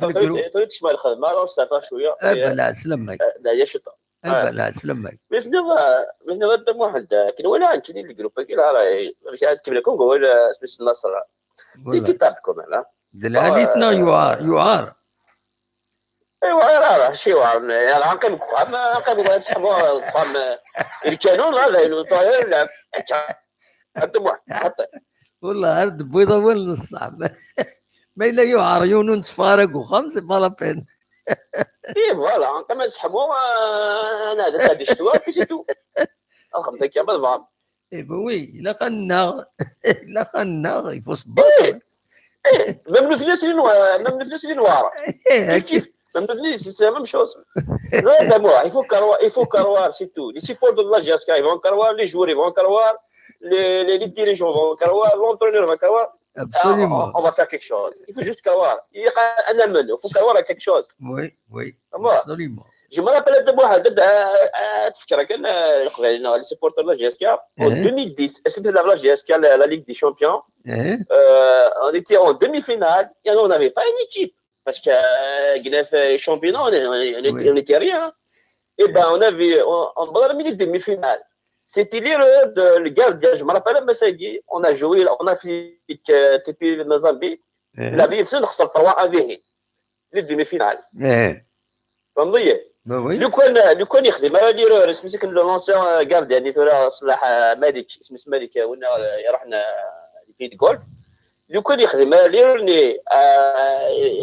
في الجروب. تشمل الخدمه راه صافا شويه بلا سلمك. هي شطه. بلا سلمك. مثل هذا واحد كاين ولا كاين الجروب كاين راه مش عاد لكم هو اسمه النصر زي كتابكم انا دلالتنا يعار ايوا راه شي وعر يعني عقب قام عقب سحبوا قام الكانون هذا انه طاير لعب انتم حتى والله ارد بيضه ولا الصعب ما الا يعار يونون تفارق وخمس بلا بين اي فوالا عقب سحبوا انا هذا تاع الشتوى في تو الخمسه كامل فام اي وي لا خنا يفوس باطل même le Fluminense noir كيف même le Fluminense c'est la même chose non d'abord il faut croire c'est tout les supporters de la GSK ils vont croire les joueurs ils vont croire les dirigeants vont croire l'entraîneur va croire absolument on va faire quelque chose il faut juste croire il faut croire à quelque chose oui absolument je me rappelle de واحد تفكر كان les supporters de la GSK en 2010 c'était la GSK la Ligue des Champions on était en demi-finale et on n'avait pas une équipe parce que les championnats on n'était rien et ben on avait en demi-finale c'était l'erreur de le gardien je me rappelle Messagui on a joué on a fait depuis Mozambique la vie c'est نخسر 3-1 ذهي للدمي-finale فهمتي لو كان يخدم على ليرور اسمه كان لونسيون جارديان اللي ترى صلاح مالك اسمه مالك ولا رحنا في الجولف لو كان يخدم على ليرور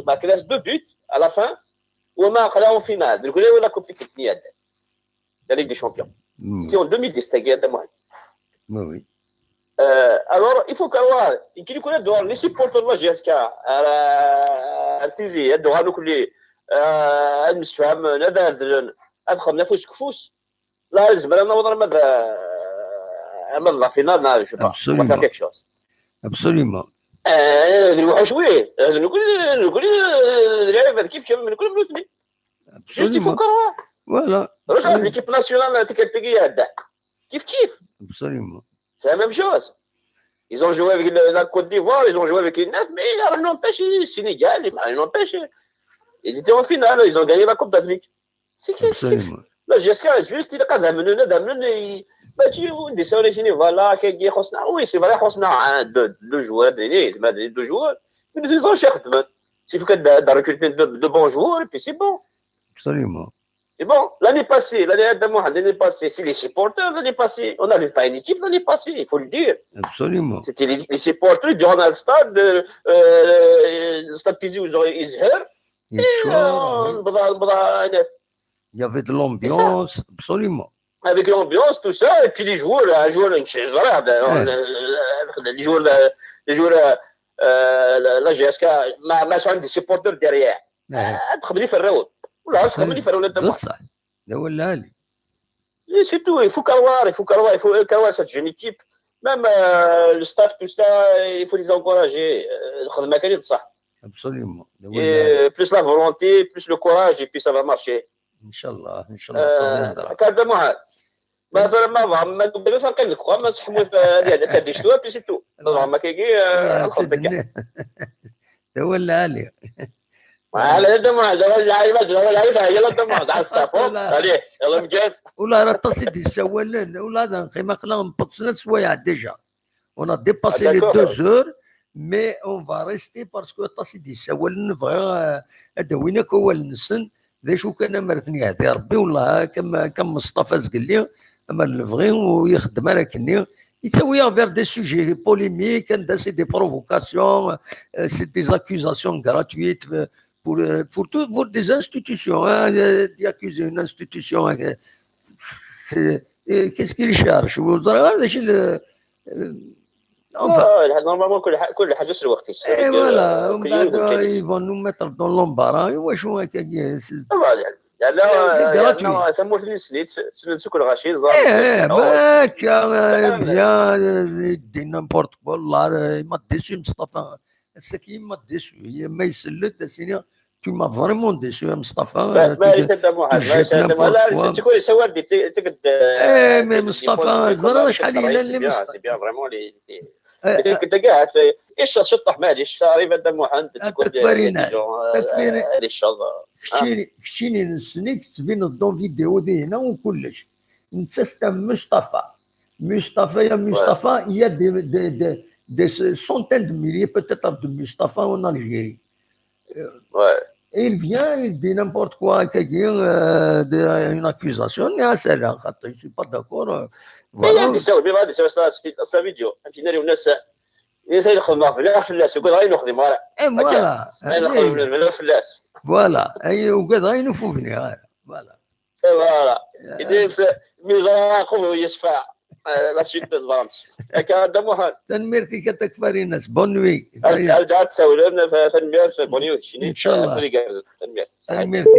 ما كلاش دو بوت على فان وما قلاو فينال نقول ولا كوب فيك الثنيات لا ليغ دي شامبيون سيتي اون 2010 تاع هذا واحد وي alors il faut croire يمكن يكون الدور لي سيبورتور لا جي اس كا الفيزي الدور هذوك اللي المستفهم هذا ادخل نفوس كفوس لا لازم انا نوضر ما فينال نعرف شو ما كيك شوز ابسوليومون نروحوا شويه نقول اللعيبه كيف نقول بلوتني جوست فكروا فوالا رجع ليكيب ناسيونال تلقى هذا كيف ابسوليومون سي لا ميم شوز ils ont joué avec la Côte d'Ivoire ils ont joué avec les Neuf mais ils n'empêchent le Sénégal ils n'empêchent ils étaient en finale ils ont gagné la Coupe d'Afrique c'est كيف لا جيسكا جوست اللي قادها من ماشي ودي سوري شنو فوالا كي خصنا وي سي فري خصنا دو جوار دو جوار mais ils ont cherché s'il faut que de recruter de bons joueurs et puis c'est bon absolument c'est bon l'année passée l'année passée c'est les supporters l'année passée on n'avait pas une équipe l'année passée il faut le dire absolument c'était les supporters durant le stade Pizzi où ils zhar il y avait de l'ambiance absolument avec l'ambiance tout ça et puis les joueurs les joueurs la GSK ما sont des supporters derrière تخبرني يفرقوا ولا تخبرني يفرقوا بصح لا ولا لي c'est tout il faut croire cette jeune équipe même le staff tout ça il faut les encourager الخدمه كاين صح absolument plus la volonté plus le courage et puis ça va marcher ان شاء الله صافي كذا مثلا ما نقدرش نقول ما نسحموا هذا تاع الشتوى بي سي تو ما كاين ولا لي على هذا ما اللعيبه يلا دمع تاع الصافو عليه يلا مجاز ولا راه تصيد يسولن ولا هذا قيمه خلا نبطسنا سوايع ديجا on a dépassé les 2 heures mais on va rester parce que تصيد يسولن نبغي هذا وينك هو النسن ذا شو كان مرثني هذه ربي والله كم مصطفى زقلي اما نبغي ويخدم انا كني يتسوي vers des sujets polémiques c'est des provocations c'est des accusations gratuites pour des institutions d'accuser une institution qu'est-ce qu'il cherche هذا شيء نورمالمون كل حاجه في الوقت فوالا ومن بعد يفون نو ميتر دون لومبارا واش هكا لا ثموت لي سنين سكر غاشي زار ما كان بيان دي نيمبورت والله ما ديسو مصطفى السكين ما ديسو هي ما يسلد سيني tu m'as vraiment déçu مصطفى لا تكون سواد مي مصطفى زرا شحال لي سي بيان فريمون مثل كنت قاعد ايش شطح معلي الشاري بدا محمد تكفرينا تكفري هذه الشغله كشتيني نسنيك تبين الدون فيديو دي هنا وكلش انت مصطفى يا مصطفى il y a des centaines de milliers peut-être de Mustafa en Algérie. Ouais. Et il vient, il dit n'importe quoi, une accusation, et je ne suis pas d'accord. Voilà. غادي يساوي اصلا فيديو فهمتيني الناس يدخل في الفلاس يقول غادي نخدم فوالا غادي نخدم في الفلاس فوالا اي وقد غادي نفوقني فوالا فوالا يدير ميزان ويشفع لا شيت نظام هكا محمد تنميرتي كتكفري الناس بون نوي رجعت تساوي لنا في المير في بونيوت ان شاء الله تنميرتي تنميرتي